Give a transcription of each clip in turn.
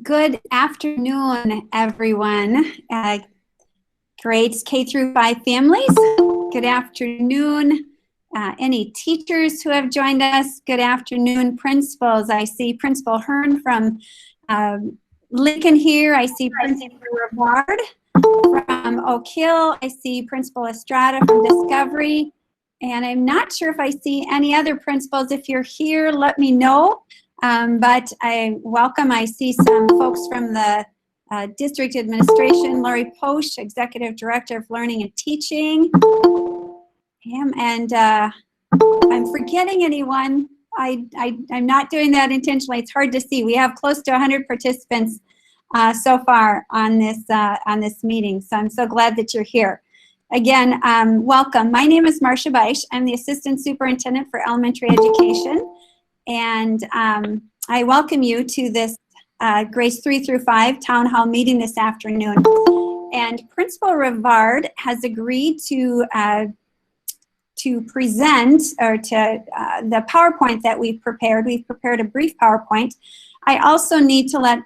Good afternoon, everyone. Grades K through 5 families. Good afternoon. Any teachers who have joined us. Good afternoon, principals. I see Principal Hearn from Lincoln here. I see Principal Rivard from Oak Hill. I see Principal Estrada from Discovery. And I'm not sure if I see any other principals. If you're here, let me know. But I welcome, I see some folks from the district administration, Lori Posch, Executive Director of Learning and Teaching. And if I'm forgetting anyone, I'm not doing that intentionally. It's hard to see. We have close to 100 participants so far on this meeting. So I'm so glad that you're here. Again, welcome. My name is Marcia Beisch. I'm the Assistant Superintendent for Elementary Education. And I welcome you to this grades 3 through 5 town hall meeting this afternoon. And Principal Rivard has agreed to present, or to the PowerPoint that we've prepared. We've prepared a brief PowerPoint. I also need to let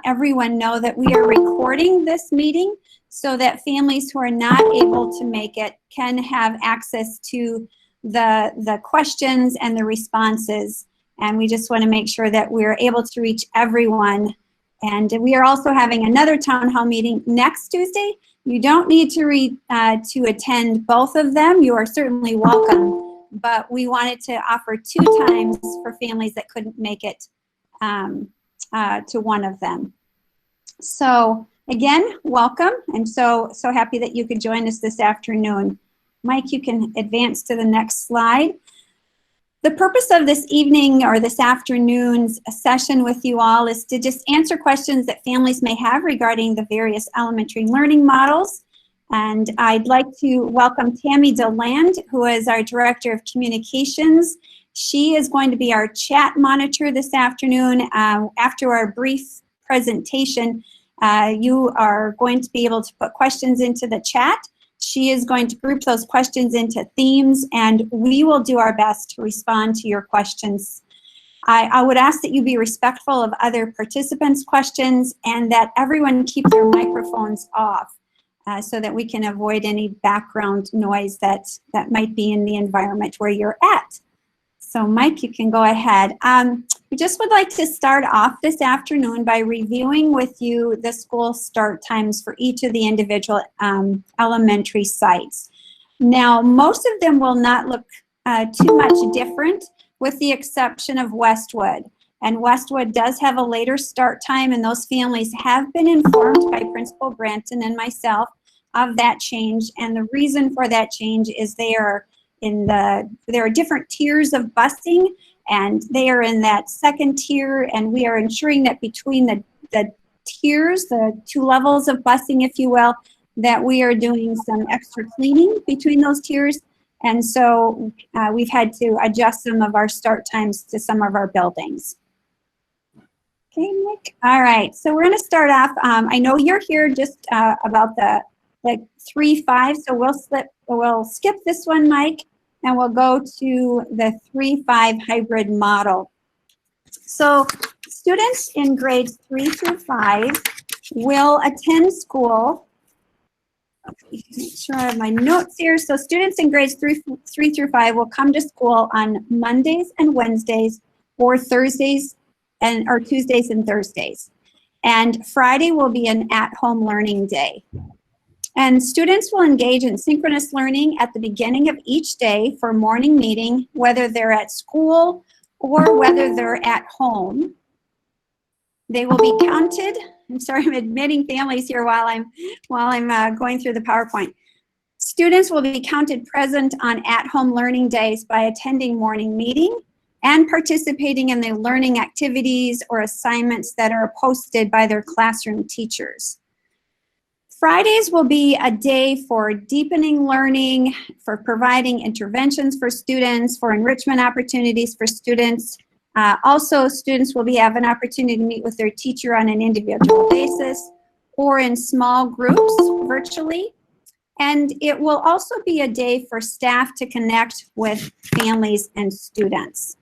everyone know that we are recording this meeting so that families who are not able to make it can have access to the questions and the responses. And we just want to make sure that we're able to reach everyone. And we are also having another town hall meeting next Tuesday. You don't need to attend both of them. You are certainly welcome. But we wanted to offer 2 times for families that couldn't make it to one of them. So again, welcome. I'm so happy that you could join us this afternoon. Mike, you can advance to the next slide. The purpose of this evening or this afternoon's session with you all is to just answer questions that families may have regarding the various elementary learning models. And I'd like to welcome Tammy DeLand, who is our Director of Communications. She is going to be our chat monitor this afternoon. After our brief presentation, you are going to be able to put questions into the chat. She is going to group those questions into themes, and we will do our best to respond to your questions. I would ask that you be respectful of other participants' questions and that everyone keep their microphones off so that we can avoid any background noise that might be in the environment where you're at. So Mike, you can go ahead. We just would like to start off this afternoon by reviewing with you the school start times for each of the individual elementary sites. Now, most of them will not look too much different with the exception of Westwood. And Westwood does have a later start time, and those families have been informed by Principal Granton and myself of that change. And the reason for that change is there are different tiers of busing, and they are in that second tier, and we are ensuring that between the tiers, the 2 levels of busing, if you will, that we are doing some extra cleaning between those tiers. And so we've had to adjust some of our start times to some of our buildings. Okay, Nick. All right, so we're going to start off. I know you're here just about the 3-5, so we'll skip this one, Mike, and we'll go to the 3-5 hybrid model. So students in grades 3 through 5 will attend school. Make sure I have my notes here. So students in grades 3 through 5 will come to school on Mondays and Wednesdays, or Thursdays or Tuesdays and Thursdays. And Friday will be an at-home learning day. And students will engage in synchronous learning at the beginning of each day for morning meeting, whether they're at school or whether they're at home. They will be counted. I'm sorry, I'm admitting families here while I'm going through the PowerPoint. Students will be counted present on at-home learning days by attending morning meeting and participating in the learning activities or assignments that are posted by their classroom teachers. Fridays will be a day for deepening learning, for providing interventions for students, for enrichment opportunities for students. Also, students will have an opportunity to meet with their teacher on an individual basis or in small groups virtually. And it will also be a day for staff to connect with families and students.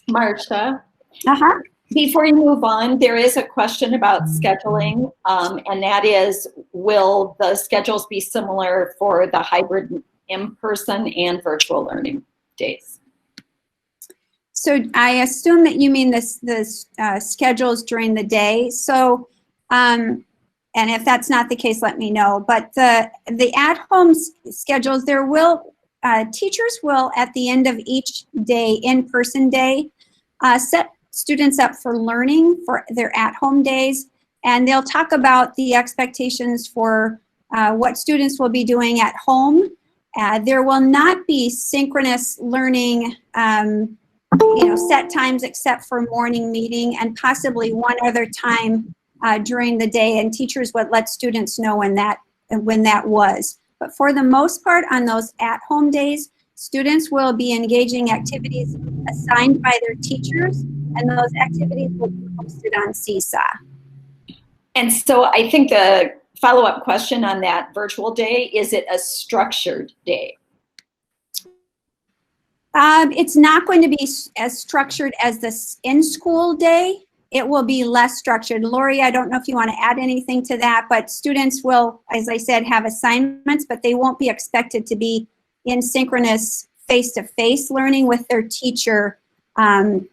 Marcia, Uh-huh. Before you move on, there is a question about scheduling, and that is, will the schedules be similar for the hybrid in-person and virtual learning days? So I assume that you mean the schedules during the day. So, and if that's not the case, let me know. But the at-home schedules, there will teachers will at the end of each day, in-person day, set students up for learning for their at-home days, and they'll talk about the expectations for what students will be doing at home. There will not be synchronous learning, set times except for morning meeting and possibly one other time during the day, and teachers would let students know when that was. But for the most part, on those at-home days, students will be engaging activities assigned by their teachers, and those activities will be posted on Seesaw. And so I think the follow-up question on that virtual day, is it a structured day? It's not going to be as structured as this in-school day. It will be less structured. Lori, I don't know if you want to add anything to that, but students will, as I said, have assignments, but they won't be expected to be in synchronous face-to-face learning with their teacher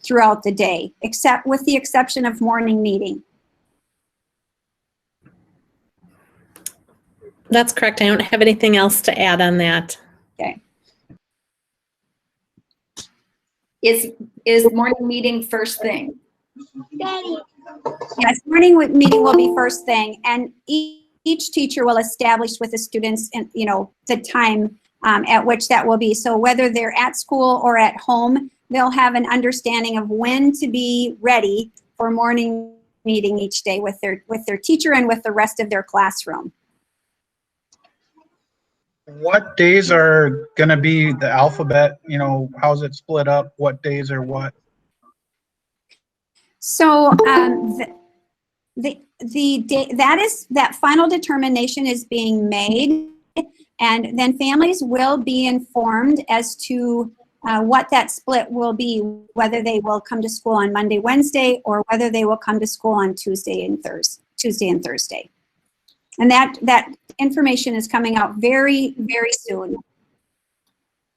throughout the day, except with the exception of morning meeting. That's correct. I don't have anything else to add on that. Okay. Is morning meeting first thing? Yes, morning meeting will be first thing, and each teacher will establish with the students, and the time at which that will be. So whether they're at school or at home, they'll have an understanding of when to be ready for morning meeting each day with their teacher and with the rest of their classroom. What days are going to be the alphabet? How's it split up? What days are what? So the day, that final determination is being made, and then families will be informed as to what that split will be, whether they will come to school on Monday, Wednesday, or whether they will come to school on Tuesday and Thursday. And that information is coming out very, very soon.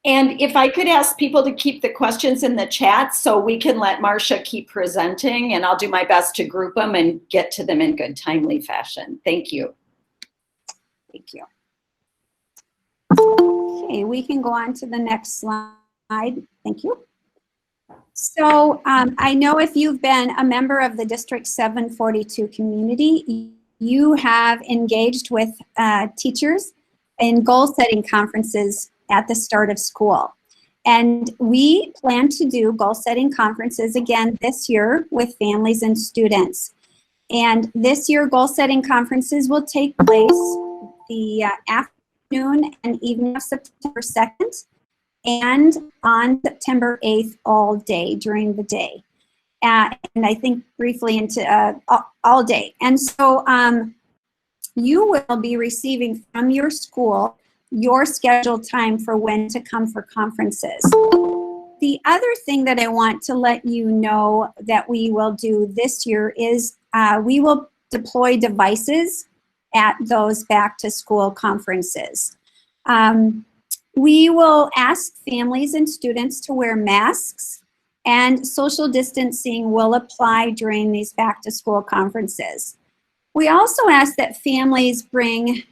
And if I could ask people to keep the questions in the chat so we can let Marcia keep presenting, and I'll do my best to group them and get to them in good, timely fashion. Thank you. Thank you. Okay, we can go on to the next slide. Thank you. So I know if you've been a member of the District 742 community, you have engaged with teachers in goal-setting conferences at the start of school. And we plan to do goal-setting conferences again this year with families and students. And this year, goal-setting conferences will take place the afternoon and evening of September 2nd and on September 8th all day during the day. And I think briefly into all day. And so you will be receiving from your school your scheduled time for when to come for conferences. The other thing that I want to let you know that we will do this year is we will deploy devices at those back to school conferences. We will ask families and students to wear masks, and social distancing will apply during these back to school conferences. We also ask that families bring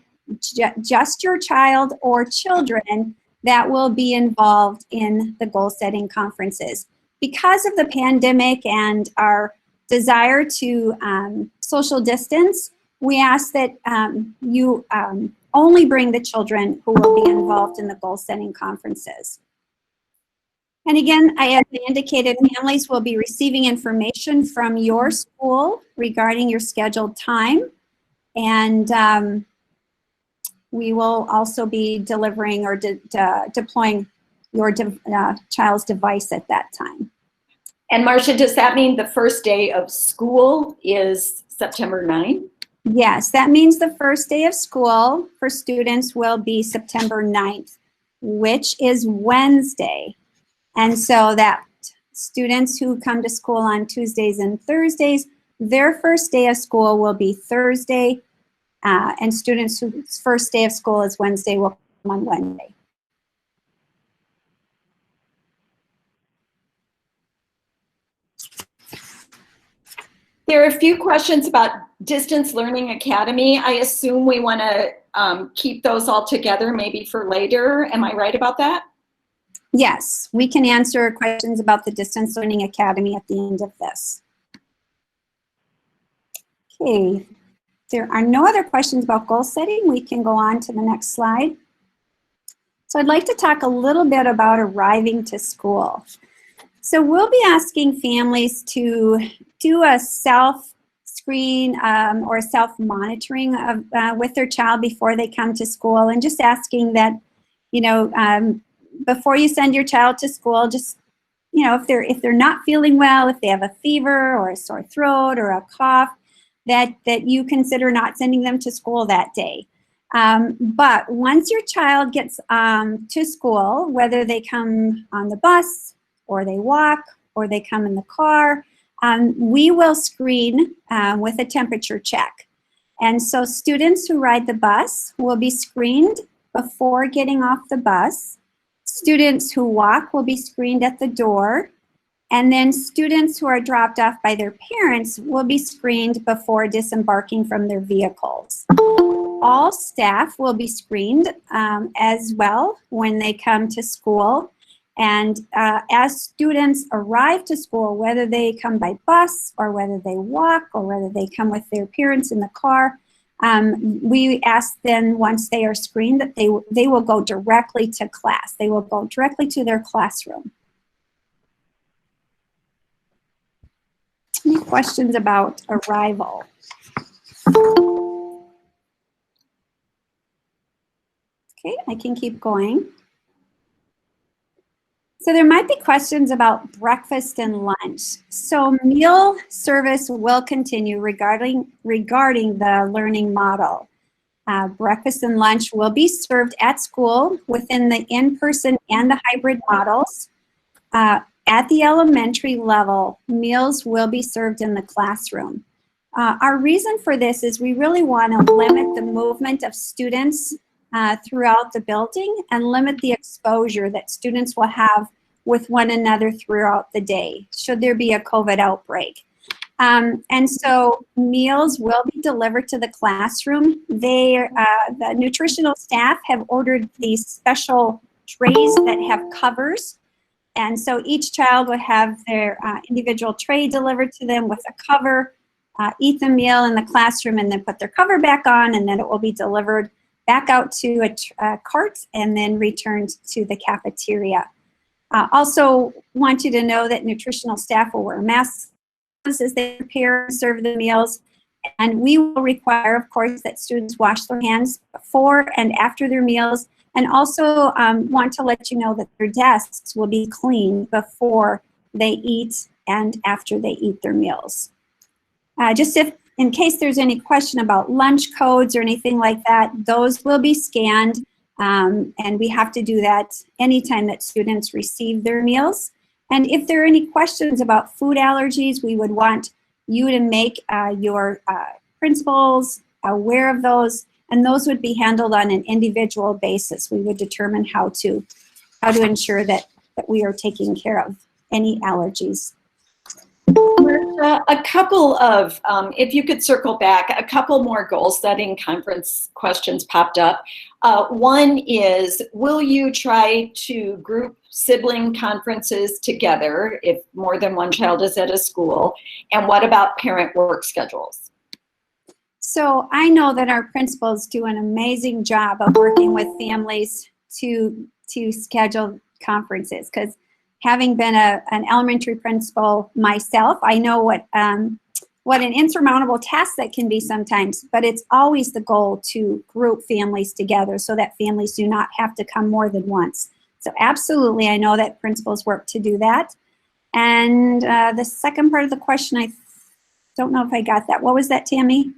just your child or children that will be involved in the goal setting conferences. Because of the pandemic and our desire to social distance, we ask that you only bring the children who will be involved in the goal setting conferences. And again, as I indicated, families will be receiving information from your school regarding your scheduled time. And we will also be delivering or deploying your child's device at that time. And Marcia, does that mean the first day of school is September 9th? Yes, that means the first day of school for students will be September 9th, which is Wednesday. And so that students who come to school on Tuesdays and Thursdays, their first day of school will be Thursday, and students whose first day of school is Wednesday will come on Wednesday. There are a few questions about Distance Learning Academy. I assume we want to keep those all together maybe for later. Am I right about that? Yes, we can answer questions about the Distance Learning Academy at the end of this. Okay, there are no other questions about goal setting. We can go on to the next slide. So I'd like to talk a little bit about arriving to school. So we'll be asking families to do a self-screen or self-monitoring of with their child before they come to school, and just asking that, you know, before you send your child to school, just, you know, if they're not feeling well, if they have a fever or a sore throat or a cough, that you consider not sending them to school that day. But once your child gets to school, whether they come on the bus or they walk or they come in the car, we will screen with a temperature check. And so students who ride the bus will be screened before getting off the bus. Students who walk will be screened at the door. And then students who are dropped off by their parents will be screened before disembarking from their vehicles. All staff will be screened as well when they come to school. And as students arrive to school, whether they come by bus or whether they walk or whether they come with their parents in the car, we ask them, once they are screened, that they will go directly to class. They will go directly to their classroom. Any questions about arrival? Okay, I can keep going. So there might be questions about breakfast and lunch. So meal service will continue regarding the learning model. Breakfast and lunch will be served at school within the in-person and the hybrid models. At the elementary level, meals will be served in the classroom. Our reason for this is we really want to limit the movement of students throughout the building and limit the exposure that students will have with one another throughout the day, should there be a COVID outbreak. And so meals will be delivered to the classroom. The nutritional staff have ordered these special trays that have covers. And so each child would have their individual tray delivered to them with a cover, eat the meal in the classroom, and then put their cover back on, and then it will be delivered back out to a cart and then returned to the cafeteria. Also want you to know that nutritional staff will wear masks as they prepare and serve the meals. And we will require, of course, that students wash their hands before and after their meals. And also want to let you know that their desks will be cleaned before they eat and after they eat their meals. Just in case there's any question about lunch codes or anything like that, those will be scanned. And we have to do that anytime that students receive their meals. And if there are any questions about food allergies, we would want you to make your principals aware of those, and those would be handled on an individual basis. We would determine how to ensure that we are taking care of any allergies. A couple of, if you could circle back, a couple more goal setting conference questions popped up. One is, will you try to group sibling conferences together if more than one child is at a school? And what about parent work schedules? So I know that our principals do an amazing job of working with families to schedule conferences, because having been an elementary principal myself, I know what an insurmountable task that can be sometimes, but it's always the goal to group families together so that families do not have to come more than once. So absolutely, I know that principals work to do that. And the second part of the question, I don't know if I got that. What was that, Tammy?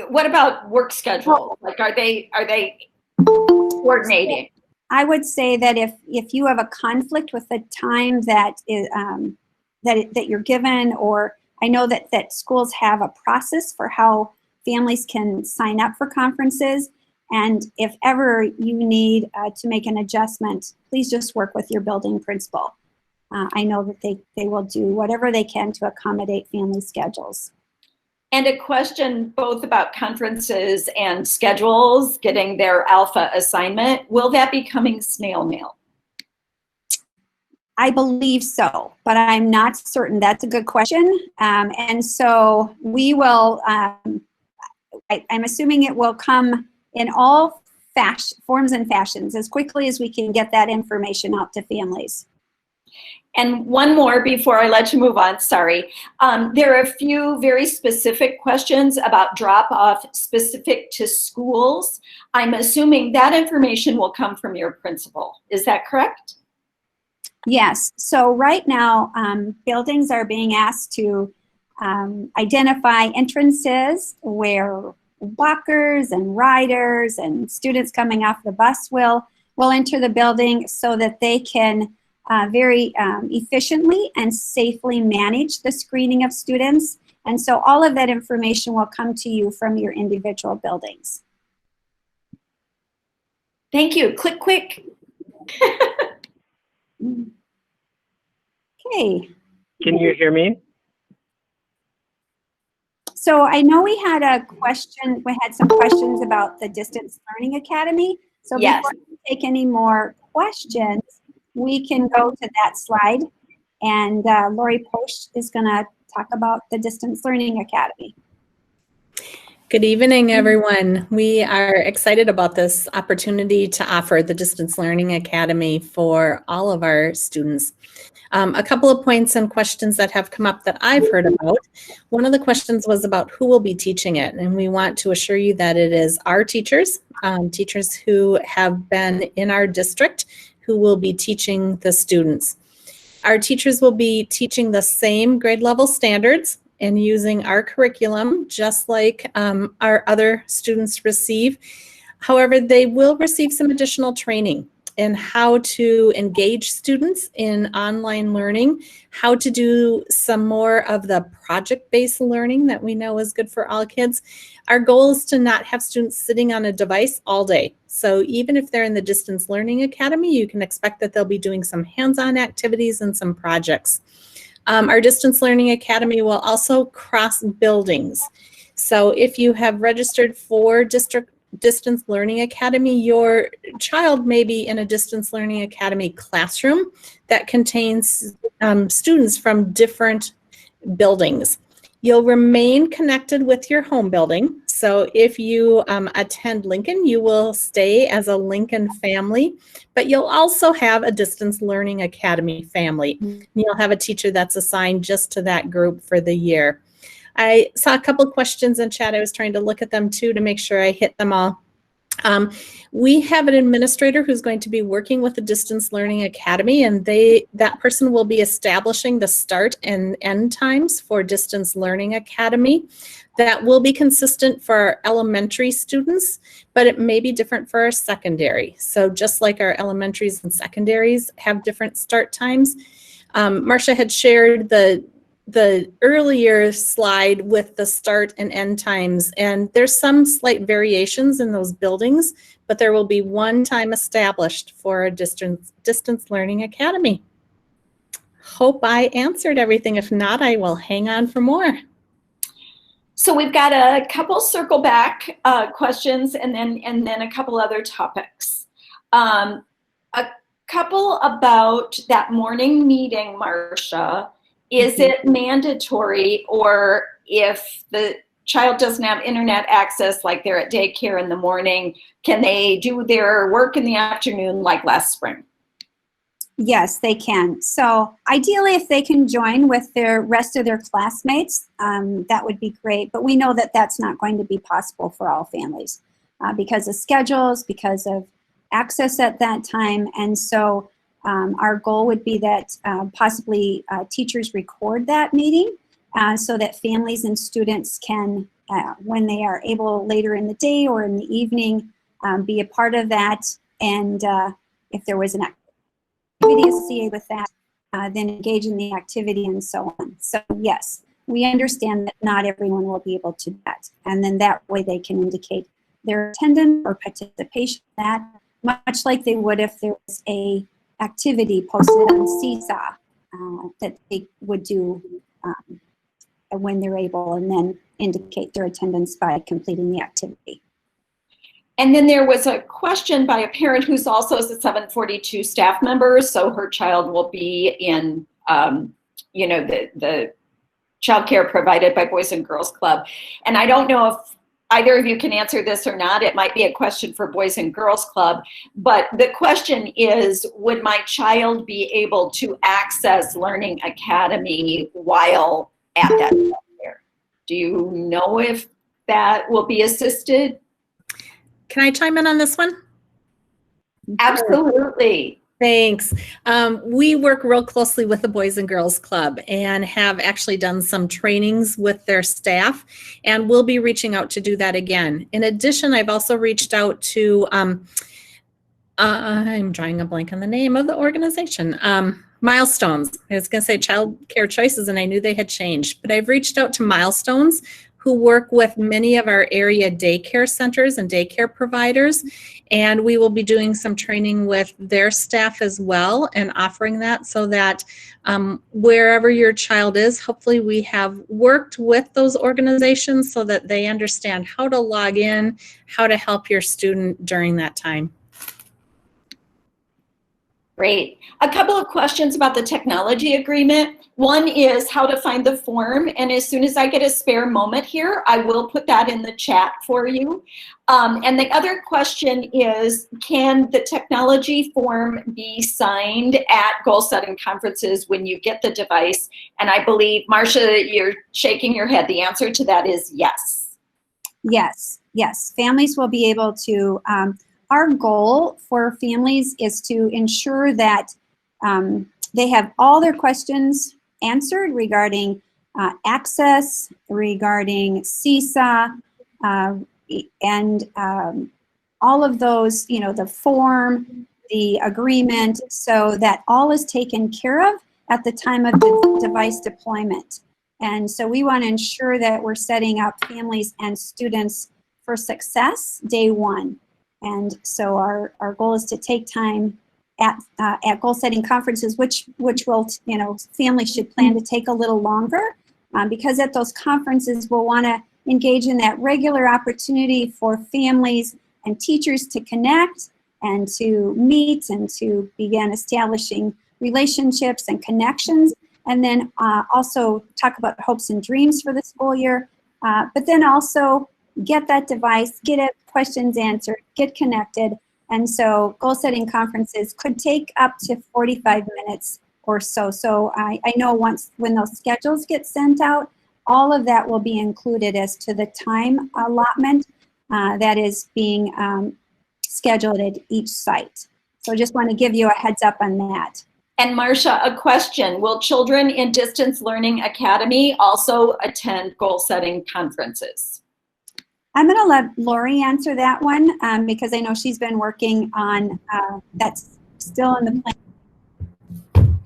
What about work schedule? Like, are they coordinating? I would say that if you have a conflict with the time that is that you're given, or I know that schools have a process for how families can sign up for conferences, and if ever you need to make an adjustment, please just work with your building principal. I know that they will do whatever they can to accommodate family schedules. And a question both about conferences and schedules, getting their alpha assignment. Will that be coming snail mail? I believe so, but I'm not certain. That's a good question. And so we will, I'm assuming it will come in all forms and fashions as quickly as we can get that information out to families. And one more before I let you move on, sorry. There are a few very specific questions about drop-off specific to schools. I'm assuming that information will come from your principal. Is that correct? Yes. So right now, buildings are being asked to identify entrances where walkers and riders and students coming off the bus will enter the building, so that they can very efficiently and safely manage the screening of students. And so all of that information will come to you from your individual buildings. Thank you. Click quick. Okay. Can you hear me? So I know we had a question, we had some questions about the Distance Learning Academy. So Yes. before we take any more questions, we can go to that slide, and Lori Posch is going to talk about the Distance Learning Academy. Good evening, everyone. We are excited about this opportunity to offer the Distance Learning Academy for all of our students. A couple of points and questions that have come up that I've heard about. One of the questions was about who will be teaching it, and we want to assure you that it is our teachers, teachers who have been in our district, who will be teaching the students. Our teachers will be teaching the same grade level standards and using our curriculum just like our other students receive. However, they will receive some additional training in how to engage students in online learning, how to do some more of the project-based learning that we know is good for all kids. Our goal is to not have students sitting on a device all day. So even if they're in the Distance Learning Academy, you can expect that they'll be doing some hands-on activities and some projects. Our Distance Learning Academy will also cross buildings. So if you have registered for Distance Learning Academy, your child may be in a Distance Learning Academy classroom that contains students from different buildings. You'll remain connected with your home building. So if you attend Lincoln, you will stay as a Lincoln family, but you'll also have a Distance Learning Academy family. You'll have a teacher that's assigned just to that group for the year. I saw a couple that in chat. I was trying to look at them too to make sure I hit them all. We have an administrator who's going to be working with the Distance Learning Academy, and that person will be establishing the start and end times for Distance Learning Academy. That will be consistent for our elementary students, but it may be different for our secondary. So just like our elementaries and secondaries have different start times, Marcia had shared the earlier slide with the start and end times, and there's some slight variations in those buildings, but there will be one time established for a Distance Learning Academy. Hope I answered everything. If not, I will hang on for more. So we've got a couple circle back questions and then a couple other topics. A couple about that morning meeting, Marcia. Is it mandatory, or if the child doesn't have internet access, like they're at daycare in the morning, can they do their work in the afternoon like last spring? Yes, they can. So ideally, if they can join with the rest of their classmates, that would be great. But we know that that's not going to be possible for all families because of schedules, because of access at that time. And so our goal would be that possibly teachers record that meeting so that families and students can, when they are able later in the day or in the evening, be a part of that and if there was an activity associated with that, then engage in the activity and so on. So yes, we understand that not everyone will be able to do that. And then that way they can indicate their attendance or participation in that, much like they would if there was a activity posted on Seesaw that they would do when they're able, and then indicate their attendance by completing the activity. And then there was a question by a parent who's also a 742 staff member, so her child will be in, you know, the childcare provided by Boys and Girls Club. And I don't know if either of you can answer this or not. It might be a question for Boys and Girls Club, but the question is, would my child be able to access Learning Academy while at that childcare? Do you know if that will be assisted? Can I chime in on this one? Absolutely. Thanks. We work real closely with the Boys and Girls Club and have actually done some trainings with their staff, and we'll be reaching out to do that again. In addition, I've also reached out to, I'm drawing a blank on the name of the organization, Milestones. I was going to say Child Care Choices, and I knew they had changed, but I've reached out to Milestones, who work with many of our area daycare centers and daycare providers. And we will be doing some training with their staff as well and offering that so that wherever your child is, hopefully we have worked with those organizations so that they understand how to log in, how to help your student during that time. Great. A couple of questions about the technology agreement. One is how to find the form, and as soon as I get a spare moment here, I will put that in the chat for you. And the other question is, can the technology form be signed at goal-setting conferences when you get the device? And I believe, Marcia, you're shaking your head. The answer to that is yes. Yes, yes. Families will be able to, our goal for families is to ensure that they have all their questions answered regarding access, regarding Seesaw, and all of those, you know, the form, the agreement, so that all is taken care of at the time of the device deployment. And so we want to ensure that we're setting up families and students for success day one. And so our goal is to take time at goal setting conferences, which will, you know, families should plan to take a little longer, because at those conferences we'll want to engage in that regular opportunity for families and teachers to connect and to meet and to begin establishing relationships and connections, and then also talk about hopes and dreams for the school year, but then also get that device, get it, questions answered, get connected. And so goal setting conferences could take up to 45 minutes or so. So I know when those schedules get sent out, all of that will be included as to the time allotment that is being scheduled at each site. So just want to give you a heads up on that. And Marcia, a question. Will children in Distance Learning Academy also attend goal setting conferences? I'm going to let Lori answer that one because I know she's been working on that's still in the plan.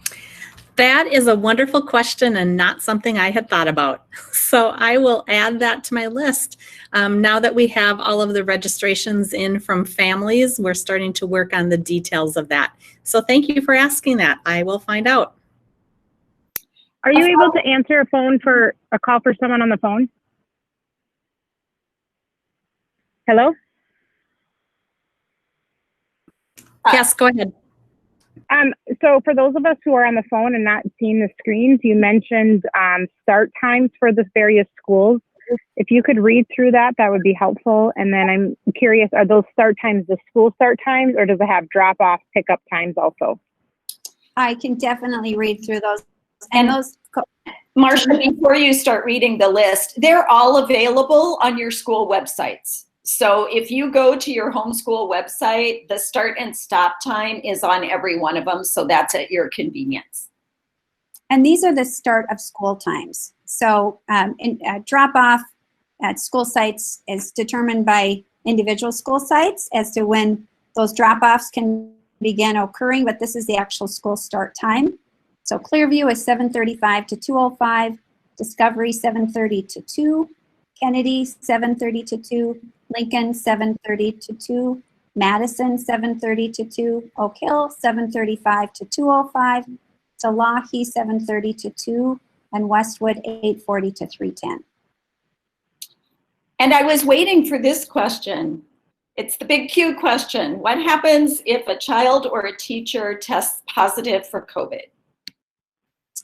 That is a wonderful question and not something I had thought about. So I will add that to my list. Now that we have all of the registrations in from families, we're starting to work on the details of that. So thank you for asking that. I will find out. Are you able to answer a call for someone on the phone? Hello? Yes, go ahead. So for those of us who are on the phone and not seeing the screens, you mentioned start times for the various schools. If you could read through that, that would be helpful. And then I'm curious, are those start times the school start times, or does it have drop-off pickup times also? I can definitely read through those. And those, Marcia, before you start reading the list, they're all available on your school websites. So if you go to your homeschool website, the start and stop time is on every one of them, so that's at your convenience. and these are the start of school times. So drop-off at school sites is determined by individual school sites as to when those drop-offs can begin occurring, but this is the actual school start time. So Clearview is 7:35 to 2:05, Discovery 7:30 to 2, Kennedy 7:30 to 2, Lincoln 7:30 to 2, Madison 7:30 to 2, Oak Hill 7:35 to 2:05, Delahee 7:30 to 2, and Westwood 8:40 to 3:10. And I was waiting for this question. It's the big Q question. What happens if a child or a teacher tests positive for COVID?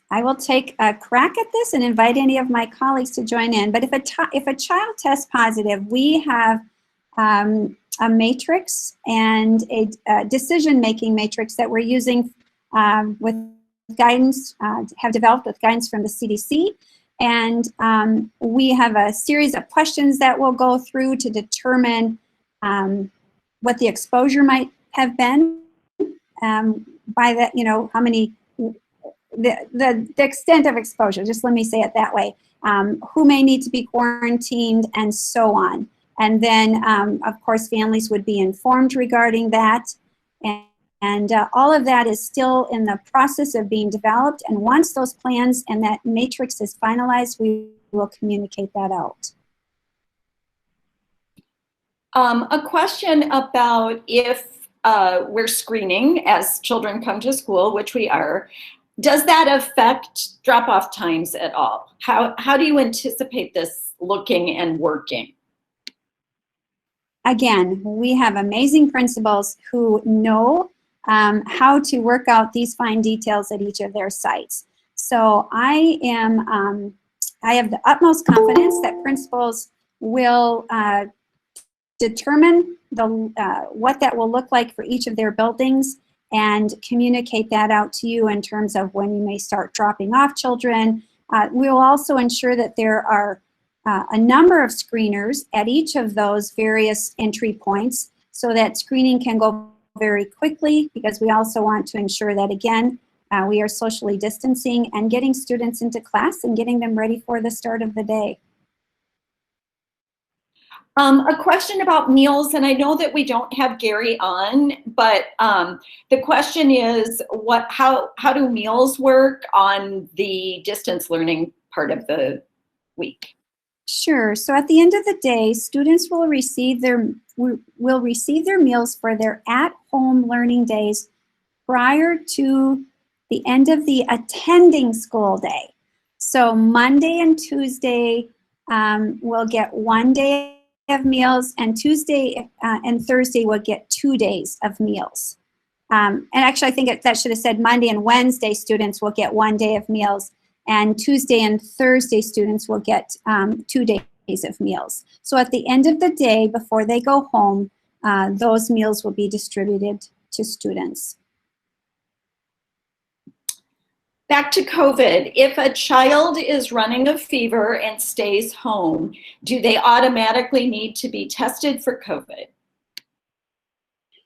I will take a crack at this and invite any of my colleagues to join in. But if a child tests positive, we have a matrix and a decision-making matrix that we're using with guidance, have developed with guidance from the CDC. And we have a series of questions that we'll go through to determine what the exposure might have been by that, how many, the extent of exposure, just let me say it that way, who may need to be quarantined and so on. And then, of course, families would be informed regarding that. And all of that is still in the process of being developed. And once those plans and that matrix is finalized, we will communicate that out. A question about if we're screening as children come to school, which we are, does that affect drop-off times at all? How do you anticipate this looking and working? Again, we have amazing principals who know how to work out these fine details at each of their sites. So I have the utmost confidence that principals will determine what that will look like for each of their buildings and communicate that out to you in terms of when you may start dropping off children. We will also ensure that there are a number of screeners at each of those various entry points so that screening can go very quickly, because we also want to ensure that, again, we are socially distancing and getting students into class and getting them ready for the start of the day. A question about meals, and I know that we don't have Gary on, but the question is, how do meals work on the distance learning part of the week? Sure. So at the end of the day, students will receive their meals for their at-home learning days prior to the end of the attending school day. So Monday and Tuesday will get 1 day of meals, and Tuesday and Thursday will get 2 days of meals. And actually, I think that should have said Monday and Wednesday students will get 1 day of meals, and Tuesday and Thursday students will get 2 days of meals. So at the end of the day, before they go home, those meals will be distributed to students. Back to COVID, if a child is running a fever and stays home, do they automatically need to be tested for COVID?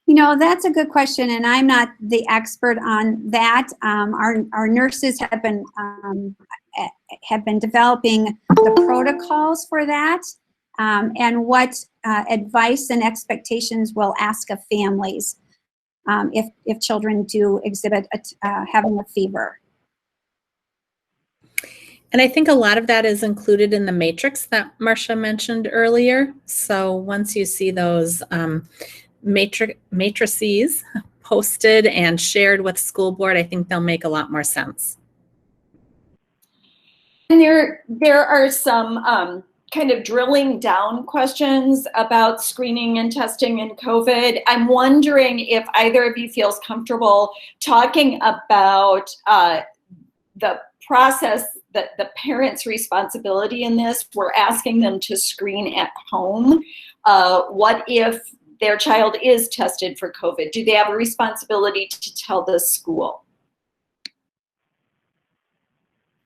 That's a good question, and I'm not the expert on that. Our nurses have been developing the protocols for that, and what advice and expectations we'll ask of families if children do exhibit having a fever. And I think a lot of that is included in the matrix that Marcia mentioned earlier. So once you see those matrices posted and shared with school board, I think they'll make a lot more sense. And there are some kind of drilling down questions about screening and testing in COVID. I'm wondering if either of you feels comfortable talking about the process, that the parents' responsibility in this. We're asking them to screen at home. What if their child is tested for COVID? Do they have a responsibility to tell the school?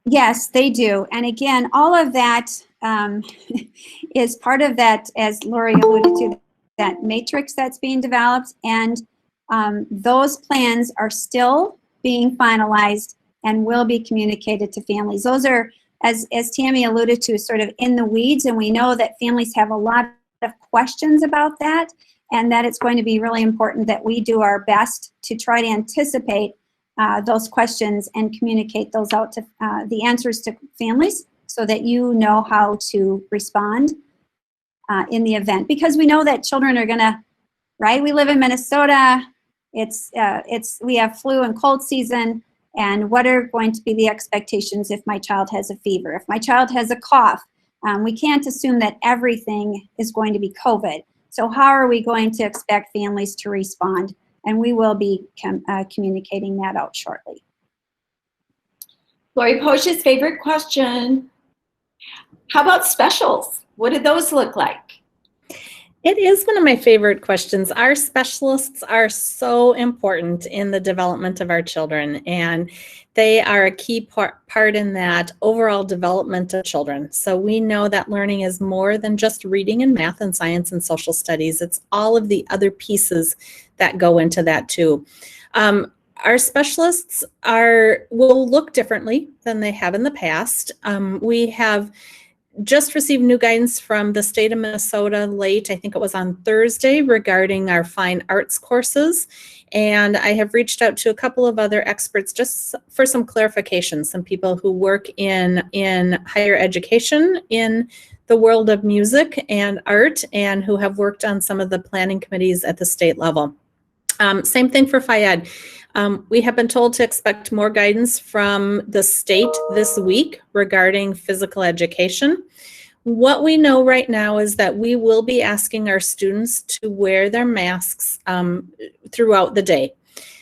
Yes, they do. And again, all of that is part of that, as Lori alluded to, that matrix that's being developed. And those plans are still being finalized and will be communicated to families. Those are, as Tammy alluded to, sort of in the weeds, and we know that families have a lot of questions about that. and that it's going to be really important that we do our best to try to anticipate those questions and communicate those out to the answers to families so that you know how to respond in the event. Because we know that children are gonna, right? We live in Minnesota. We have flu and cold season, and what are going to be the expectations if my child has a fever, if my child has a cough? We can't assume that everything is going to be COVID. So how are we going to expect families to respond? And we will be communicating that out shortly. Lori Posh's favorite question. How about specials? What do those look like? It is one of my favorite questions. Our specialists are so important in the development of our children, and they are a key part in that overall development of children. So we know that learning is more than just reading and math and science and social studies. It's all of the other pieces that go into that too. Our specialists will look differently than they have in the past. We have just received new guidance from the state of Minnesota late, I think it was on Thursday, regarding our fine arts courses. And I have reached out to a couple of other experts just for some clarification, some people who work in higher education in the world of music and art and who have worked on some of the planning committees at the state level. Same thing for Fayed. We have been told to expect more guidance from the state this week regarding physical education. What we know right now is that we will be asking our students to wear their masks throughout the day.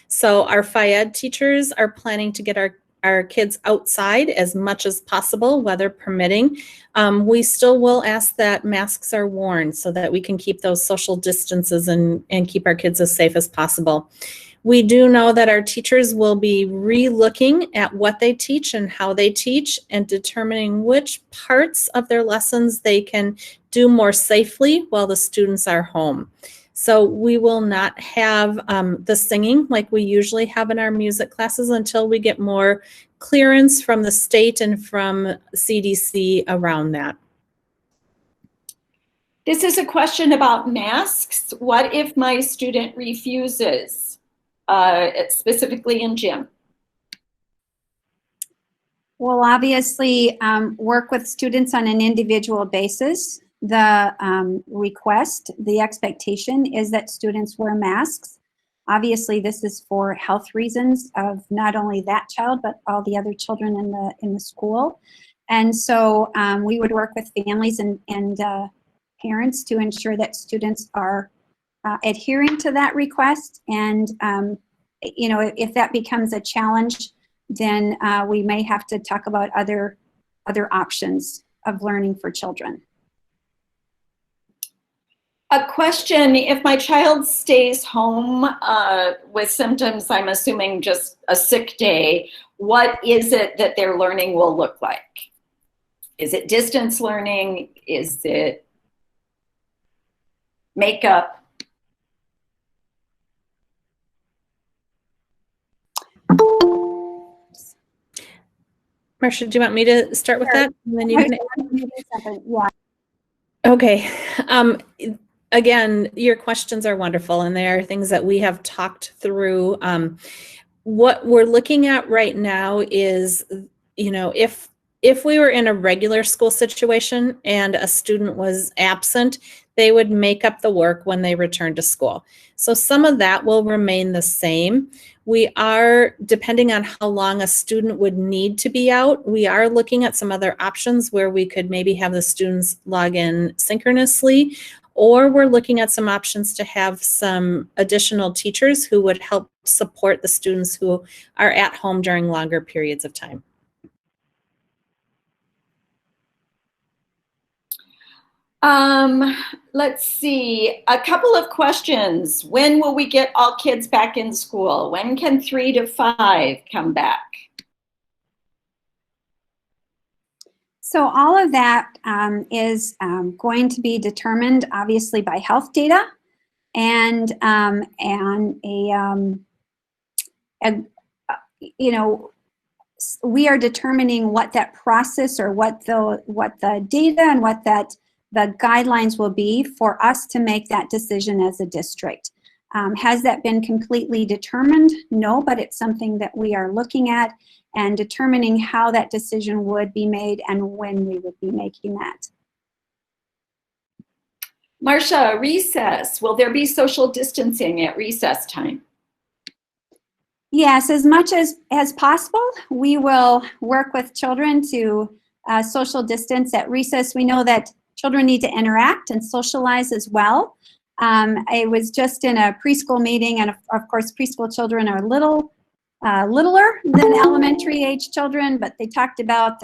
So our Fayed teachers are planning to get our kids outside as much as possible, weather permitting. We still will ask that masks are worn so that we can keep those social distances and keep our kids as safe as possible. We do know that our teachers will be re-looking at what they teach and how they teach and determining which parts of their lessons they can do more safely while the students are home. So we will not have the singing like we usually have in our music classes until we get more clearance from the state and from CDC around that. This is a question about masks. What if my student refuses, specifically in gym? We'll obviously work with students on an individual basis. The request, the expectation is that students wear masks. Obviously, this is for health reasons of not only that child, but all the other children in the school. And so we would work with families and parents to ensure that students are adhering to that request. And you know, if that becomes a challenge, then we may have to talk about other options of learning for children. A question, if my child stays home with symptoms, I'm assuming just a sick day, what is it that their learning will look like? Is it distance learning? Is it makeup? Marcia, do you want me to start with that? And then you can add? Yeah. Okay. Again, your questions are wonderful, and they are things that we have talked through. What we're looking at right now is, you know, if we were in a regular school situation and a student was absent, they would make up the work when they return to school. So some of that will remain the same. We are, depending on how long a student would need to be out, we are looking at some other options where we could maybe have the students log in synchronously, or we're looking at some options to have some additional teachers who would help support the students who are at home during longer periods of time. Let's see, a couple of questions. When will we get all kids back in school? When can 3 to 5 come back? So all of that is going to be determined obviously by health data and you know, we are determining what that process or what the data and what that the guidelines will be for us to make that decision as a district. Has that been completely determined? No, but it's something that we are looking at and determining how that decision would be made and when we would be making that. Marcia, recess. Will there be social distancing at recess time? Yes, as much as possible, we will work with children to social distance at recess. We know that children need to interact and socialize as well. I was just in a preschool meeting, and of course, preschool children are littler than elementary age children, but they talked about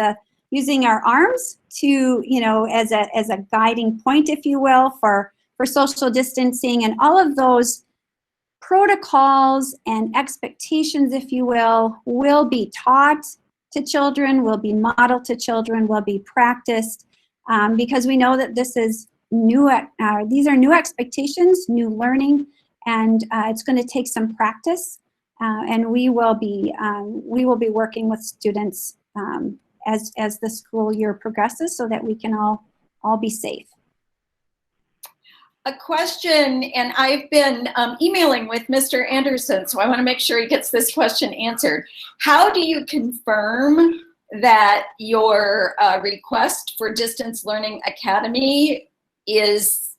using our arms to, as a guiding point, if you will, for social distancing, and all of those protocols and expectations, if you will be taught to children, will be modeled to children, will be practiced, because we know that this is new. These are new expectations, new learning, and it's going to take some practice. And we will be working with students as the school year progresses, so that we can all be safe. A question, and I've been emailing with Mr. Anderson, so I want to make sure he gets this question answered. How do you confirm that your request for Distance Learning Academy is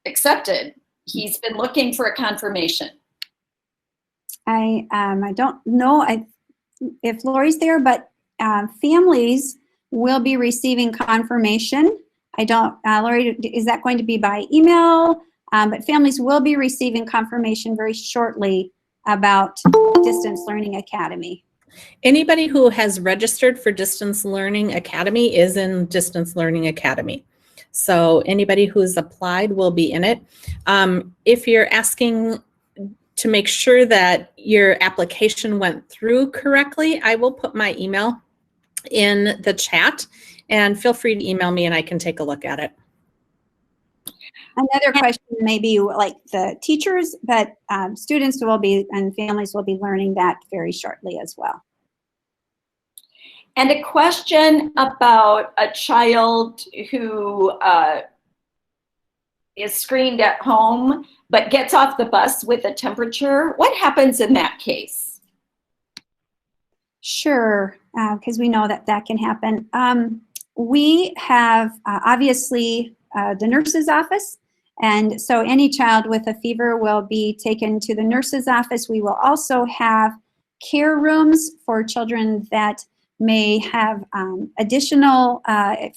accepted? He's been looking for a confirmation. I don't know if Lori's there, but families will be receiving confirmation. I don't, Lori, is that going to be by email? But families will be receiving confirmation very shortly about Distance Learning Academy. Anybody who has registered for Distance Learning Academy is in Distance Learning Academy. So anybody who's applied will be in it. If you're asking to make sure that your application went through correctly, I will put my email in the chat, and feel free to email me and I can take a look at it. Another question may be like the teachers, but students will be, and families will be learning that very shortly as well. And a question about a child who is screened at home but gets off the bus with a temperature. What happens in that case? Sure, because we know that can happen. We have obviously the nurse's office, and so any child with a fever will be taken to the nurse's office. We will also have care rooms for children that may have additional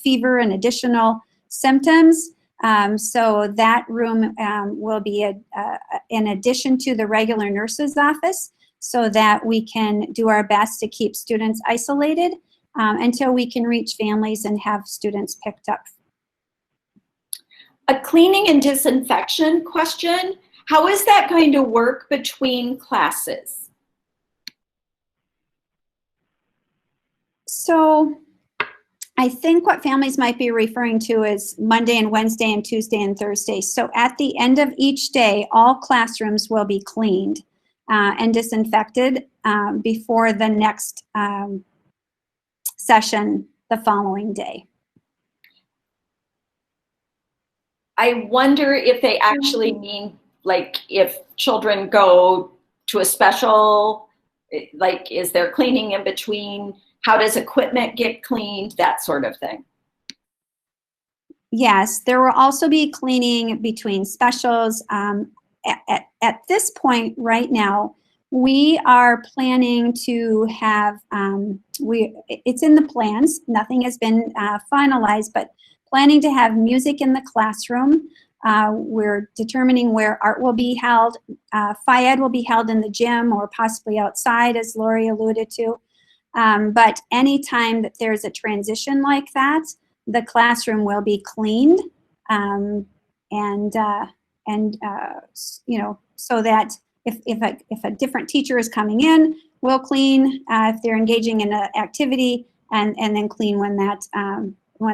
fever and additional symptoms. So that room will be in addition to the regular nurse's office, so that we can do our best to keep students isolated until we can reach families and have students picked up. A cleaning and disinfection question. How is that going to work between classes? So I think what families might be referring to is Monday and Wednesday and Tuesday and Thursday. So at the end of each day, all classrooms will be cleaned and disinfected before the next session the following day. I wonder if they actually mean, like, if children go to a special, like, is there cleaning in between? How does equipment get cleaned? That sort of thing. Yes, there will also be cleaning between specials. At this point right now, we are planning to have, it's in the plans, nothing has been finalized, but planning to have music in the classroom. We're determining where art will be held. Phy-Ed will be held in the gym or possibly outside, as Lori alluded to. But anytime that there's a transition like that, the classroom will be cleaned, you know, so that if a different teacher is coming in, we'll clean if they're engaging in an activity, and then clean when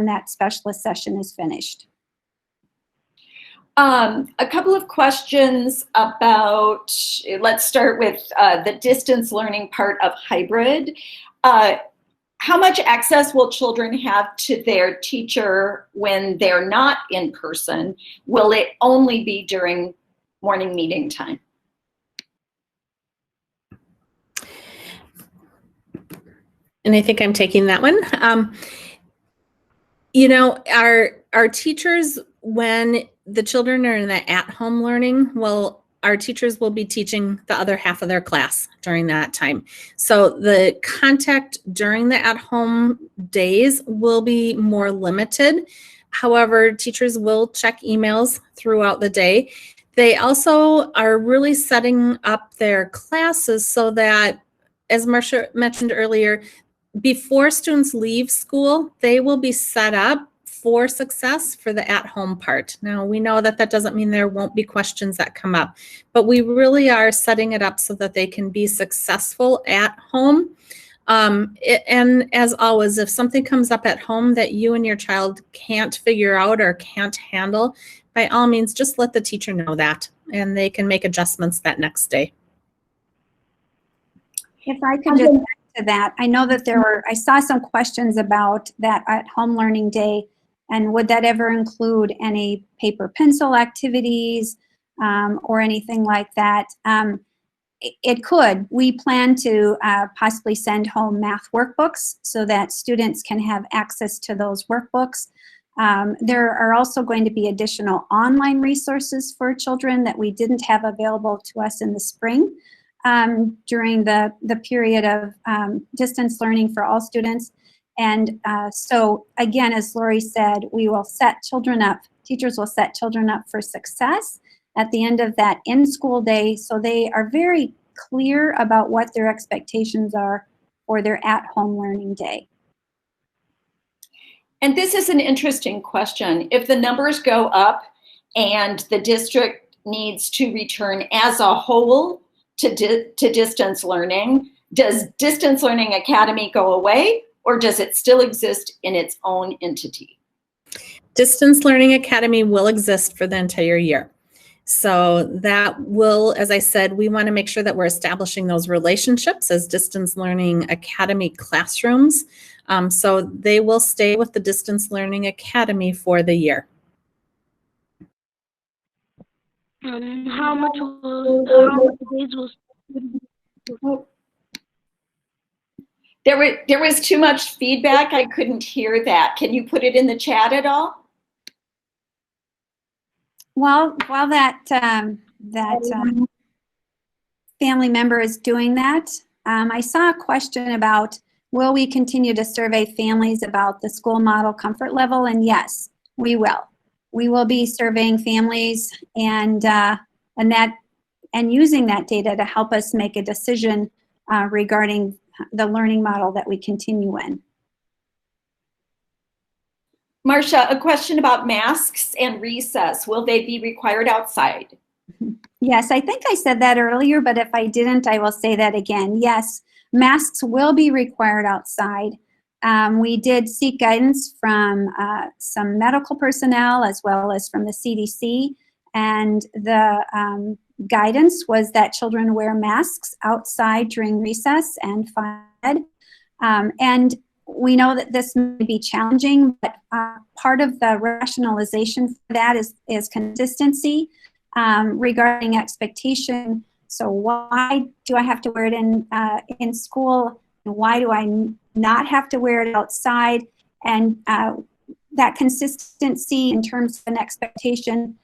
that specialist session is finished. A couple of questions about, let's start with the distance learning part of hybrid. how much access will children have to their teacher when they're not in person? Will it only be during morning meeting time? And I think I'm taking that one. You know, our teachers, when the children are in the at-home learning, our teachers will be teaching the other half of their class during that time. So the contact during the at-home days will be more limited. However, teachers will check emails throughout the day. They also are really setting up their classes so that, as Marcia mentioned earlier, before students leave school, they will be set up for success for the at-home part. Now, we know that that doesn't mean there won't be questions that come up, but we really are setting it up so that they can be successful at home. And as always, if something comes up at home that you and your child can't figure out or can't handle, by all means, just let the teacher know that, and they can make adjustments that next day. If I could just add to that, I know that I saw some questions about that at-home learning day, and would that ever include any paper pencil activities or anything like that? It could. We plan to possibly send home math workbooks so that students can have access to those workbooks. There are also going to be additional online resources for children that we didn't have available to us in the spring during the period of distance learning for all students. And so again, as Lori said, we will set children up, teachers will set children up for success at the end of that in-school day, so they are very clear about what their expectations are for their at-home learning day. And this is an interesting question. If the numbers go up and the district needs to return as a whole to distance learning, does Distance Learning Academy go away, or does it still exist in its own entity? Distance Learning Academy will exist for the entire year. So that will, as I said, we want to make sure that we're establishing those relationships as Distance Learning Academy classrooms. So they will stay with the Distance Learning Academy for the year. How much days will There was too much feedback. I couldn't hear that. Can you put it in the chat at all? Well, while that family member is doing that, I saw a question about, will we continue to survey families about the school model comfort level? And yes, we will. We will be surveying families and using that data to help us make a decision regarding the learning model that we continue in. Marcia, a question about masks and recess. Will they be required outside? Yes, I think I said that earlier, but if I didn't, I will say that again. Yes, masks will be required outside. We did seek guidance from some medical personnel as well as from the CDC, and the guidance was that children wear masks outside during recess and fed. And we know that this may be challenging, but part of the rationalization for that is consistency regarding expectation. So why do I have to wear it in school? And why do I not have to wear it outside? And that consistency in terms of an expectation,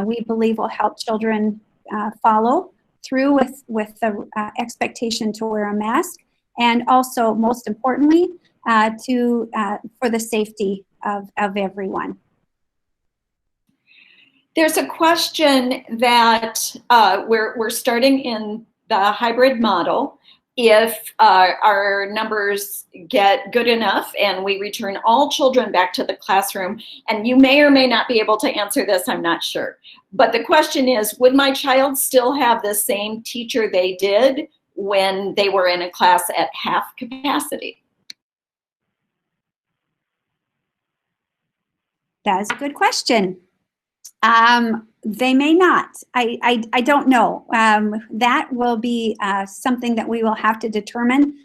we believe will help children follow through with the expectation to wear a mask, and also, most importantly, for the safety of everyone. There's a question that we're starting in the hybrid model. If our numbers get good enough and we return all children back to the classroom, and you may or may not be able to answer this, I'm not sure. But the question is, would my child still have the same teacher they did when they were in a class at half capacity? That is a good question. They may not. I don't know. That will be something that we will have to determine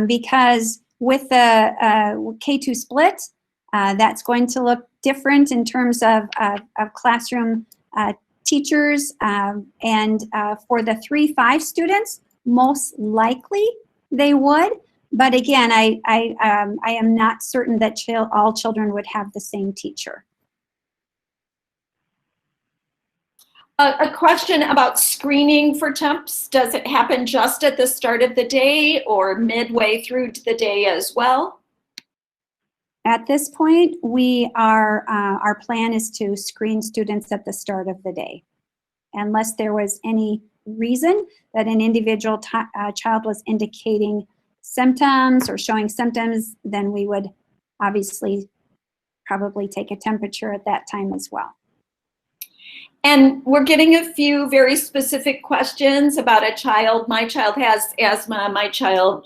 because with the K2 split, that's going to look different in terms of classroom teachers, and for the 3-5 students, most likely they would. But again, I am not certain that all children would have the same teacher. A question about screening for temps. Does it happen just at the start of the day or midway through the day as well? At this point, our plan is to screen students at the start of the day. Unless there was any reason that an individual child was indicating symptoms or showing symptoms, then we would obviously probably take a temperature at that time as well. And we're getting a few very specific questions about a child. My child has asthma. My child,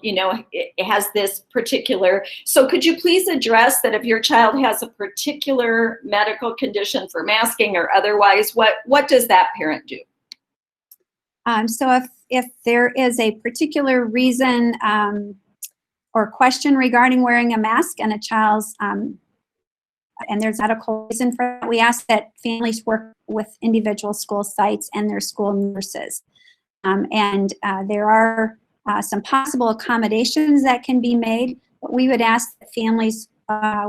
has this particular. So could you please address that if your child has a particular medical condition for masking or otherwise, what does that parent do? So if there is a particular reason or question regarding wearing a mask and a child's and there's medical reason for that, we ask that families work with individual school sites and their school nurses. And there are some possible accommodations that can be made, but we would ask that families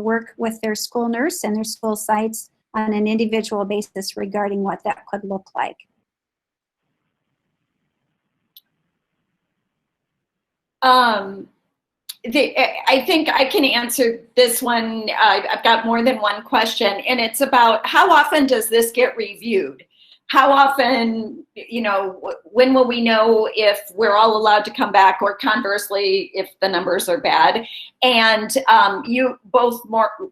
work with their school nurse and their school sites on an individual basis regarding what that could look like. I think I can answer this one. I've got more than one question, and it's about how often does this get reviewed? How often, when will we know if we're all allowed to come back, or conversely, if the numbers are bad? And you both,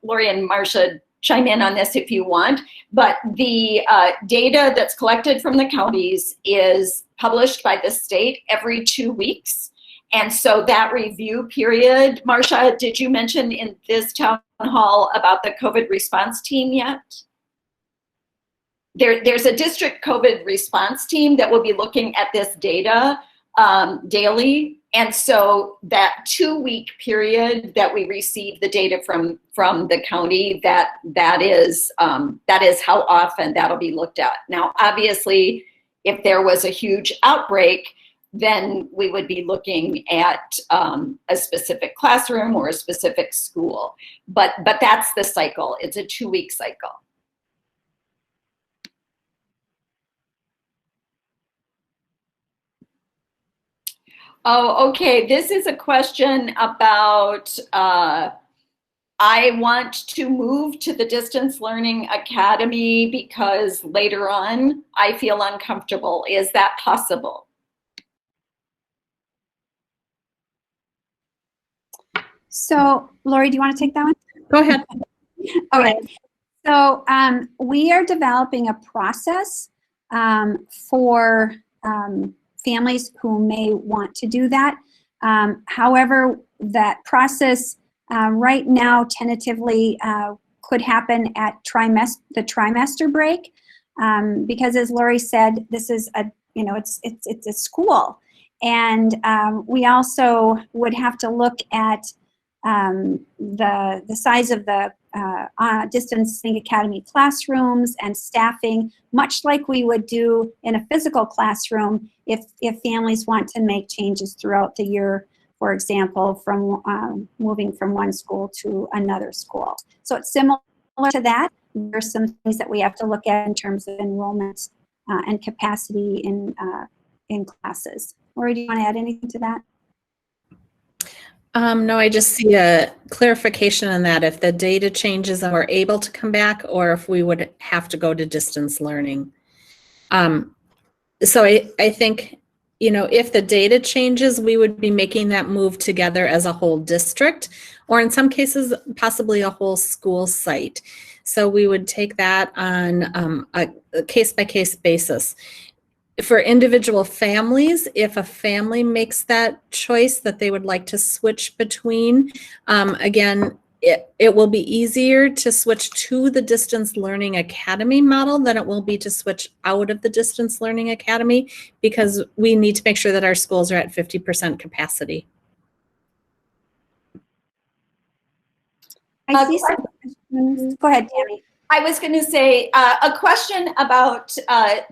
Lori and Marcia, chime in on this if you want, but the data that's collected from the counties is published by the state every 2 weeks. And so that review period, Marcia, did you mention in this town hall about the COVID response team yet? There's a district COVID response team that will be looking at this data daily. And so that 2-week period that we receive the data from the county, that is how often that'll be looked at. Now, obviously, if there was a huge outbreak, then we would be looking at a specific classroom or a specific school. But that's the cycle. It's a 2-week cycle. Oh, okay. This is a question about I want to move to the Distance Learning Academy because later on I feel uncomfortable. Is that possible? So, Lori, do you want to take that one? Go ahead. All right. So we are developing a process for families who may want to do that. However, that process right now tentatively could happen at the trimester break, because as Lori said, this is it's a school, and we also would have to look at the size of the Distance Learning Academy classrooms and staffing, much like we would do in a physical classroom if families want to make changes throughout the year, for example, from moving from one school to another school. So it's similar to that. There's some things that we have to look at in terms of enrollment and capacity in classes. Lori, do you want to add anything to that? No, I just see a clarification on that. If the data changes and we're able to come back, or if we would have to go to distance learning. So I think, if the data changes, we would be making that move together as a whole district, or in some cases, possibly a whole school site. So we would take that on a case-by-case basis. For individual families, if a family makes that choice that they would like to switch between, again, it will be easier to switch to the Distance Learning Academy model than it will be to switch out of the Distance Learning Academy, because we need to make sure that our schools are at 50% capacity. I see some questions. Go ahead, Tammy. I was going to say a question about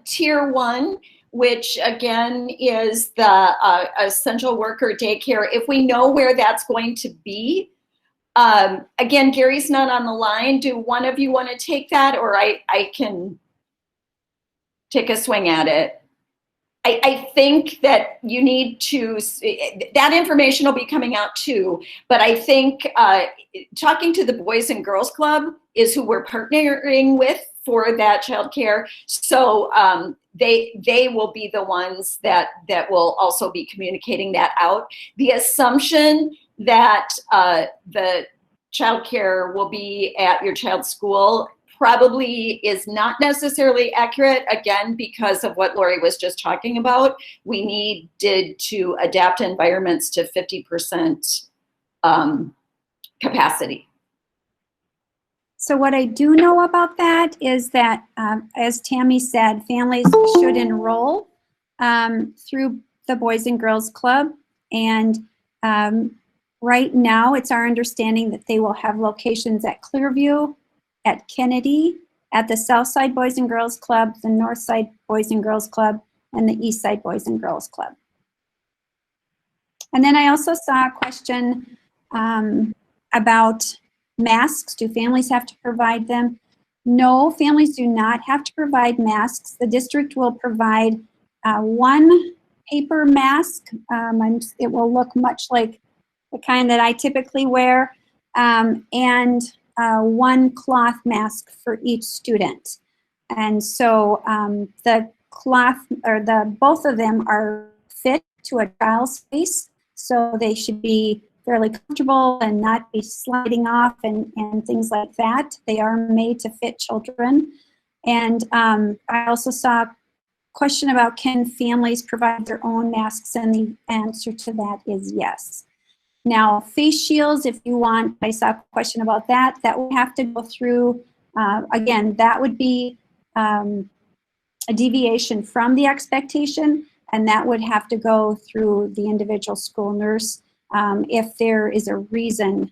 Tier 1, which again is the essential worker daycare. If we know where that's going to be, again, Gary's not on the line. Do one of you want to take that, or I can take a swing at it? I think that you need to, that information will be coming out too, but I think talking to the Boys and Girls Club is who we're partnering with for that childcare. So they will be the ones that will also be communicating that out. The assumption that the childcare will be at your child's school probably is not necessarily accurate, again, because of what Lori was just talking about. We needed to adapt environments to 50% capacity. So what I do know about that is that, as Tammy said, families should enroll through the Boys and Girls Club. And right now, it's our understanding that they will have locations at Clearview, at Kennedy, at the Southside Boys and Girls Club, the Northside Boys and Girls Club, and the Eastside Boys and Girls Club. And then I also saw a question about masks. Do families have to provide them? No, families do not have to provide masks. The district will provide one paper mask. It will look much like the kind that I typically wear, and one cloth mask for each student. And so the cloth, or both of them are fit to a child's face, so they should be fairly comfortable and not be sliding off and things like that. They are made to fit children. And I also saw a question about, can families provide their own masks? And the answer to that is yes. Now, face shields, if you want, I saw a question about that. That would have to go through, again, that would be a deviation from the expectation, and that would have to go through the individual school nurse if there is a reason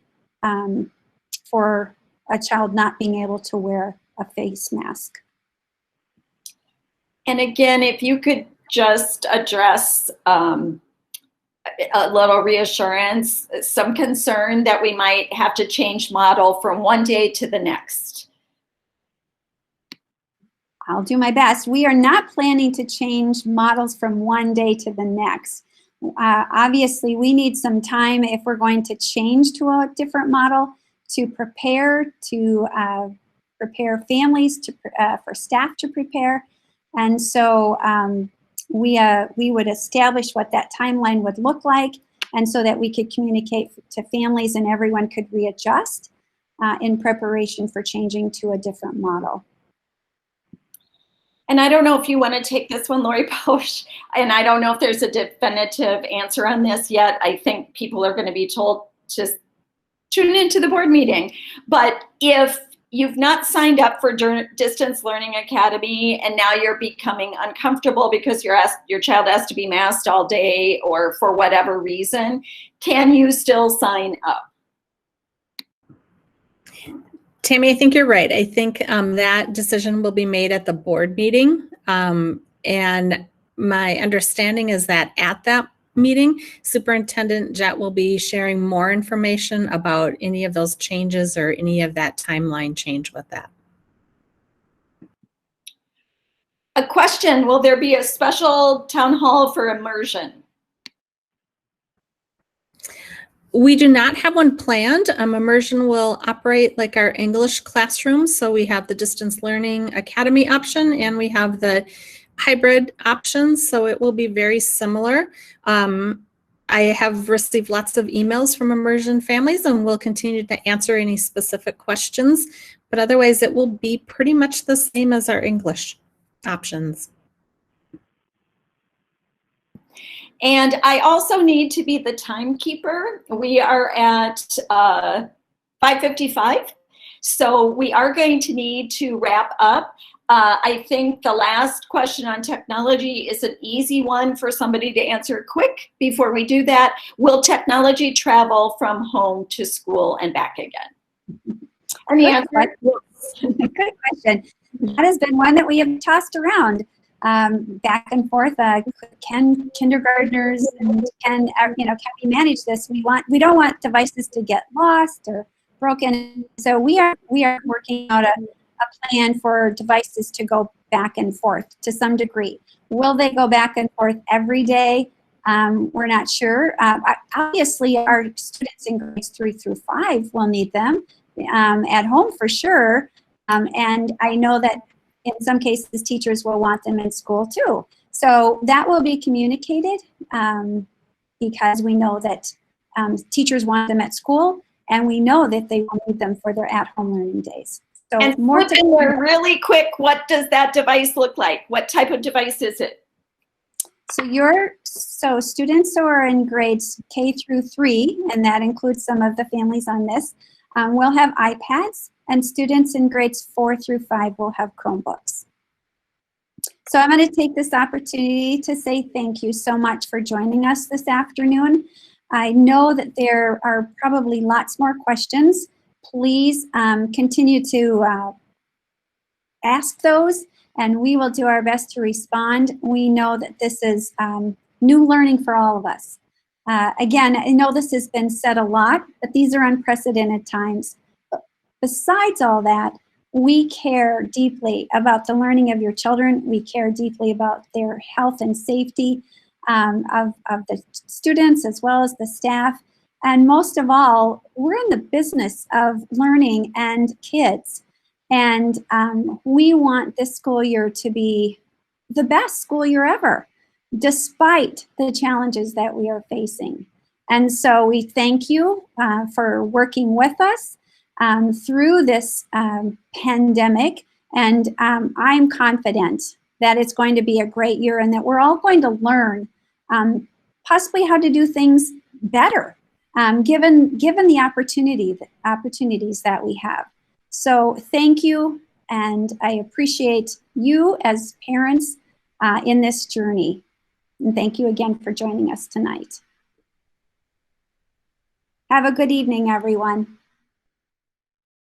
for a child not being able to wear a face mask. And again, if you could just address a little reassurance, some concern that we might have to change model from one day to the next. I'll do my best. We are not planning to change models from one day to the next. Obviously, we need some time if we're going to change to a different model to prepare families, for staff to prepare. And so we would establish what that timeline would look like, and so that we could communicate to families and everyone could readjust in preparation for changing to a different model. And I don't know if you want to take this one, Lori Pausch, and I don't know if there's a definitive answer on this yet. I think people are going to be told just tune into the board meeting. But if you've not signed up for Distance Learning Academy and now you're becoming uncomfortable because your child has to be masked all day or for whatever reason, can you still sign up? Tammy, I think you're right. I think that decision will be made at the board meeting. And my understanding is that at that meeting, Superintendent Jett will be sharing more information about any of those changes or any of that timeline change with that. A question, will there be a special town hall for immersion? We do not have one planned. Immersion will operate like our English classroom. So we have the Distance Learning Academy option and we have the hybrid options. So it will be very similar. I have received lots of emails from immersion families and will continue to answer any specific questions. But otherwise, it will be pretty much the same as our English options. And I also need to be the timekeeper. We are at 5:55, so we are going to need to wrap up. I think the last question on technology is an easy one for somebody to answer quick before we do that. Will technology travel from home to school and back again? Any Good answer? Good question. That has been one that we have tossed around back and forth. Can kindergartners and can we manage this? We don't want devices to get lost or broken. So we are working out a plan for devices to go back and forth to some degree. Will they go back and forth every day? We're not sure. Obviously, our students in grades 3 through 5 will need them at home for sure. And I know that in some cases, teachers will want them in school too. So that will be communicated because we know that teachers want them at school, and we know that they will need them for their at-home learning days. So And more slip in there really quick, what does that device look like? What type of device is it? So students who are in grades K through 3, and that includes some of the families on this, will have iPads, and students in grades 4 through 5 will have Chromebooks. So I'm going to take this opportunity to say thank you so much for joining us this afternoon. I know that there are probably lots more questions. Please continue to ask those, and we will do our best to respond. We know that this is new learning for all of us. Again, I know this has been said a lot, but these are unprecedented times. Besides all that, we care deeply about the learning of your children. We care deeply about their health and safety of the students as well as the staff. And most of all, we're in the business of learning and kids. And we want this school year to be the best school year ever, despite the challenges that we are facing. And so we thank you for working with us through this pandemic. And I'm confident that it's going to be a great year and that we're all going to learn possibly how to do things better, given the opportunities that we have. So thank you, and I appreciate you as parents in this journey. And thank you again for joining us tonight. Have a good evening, everyone.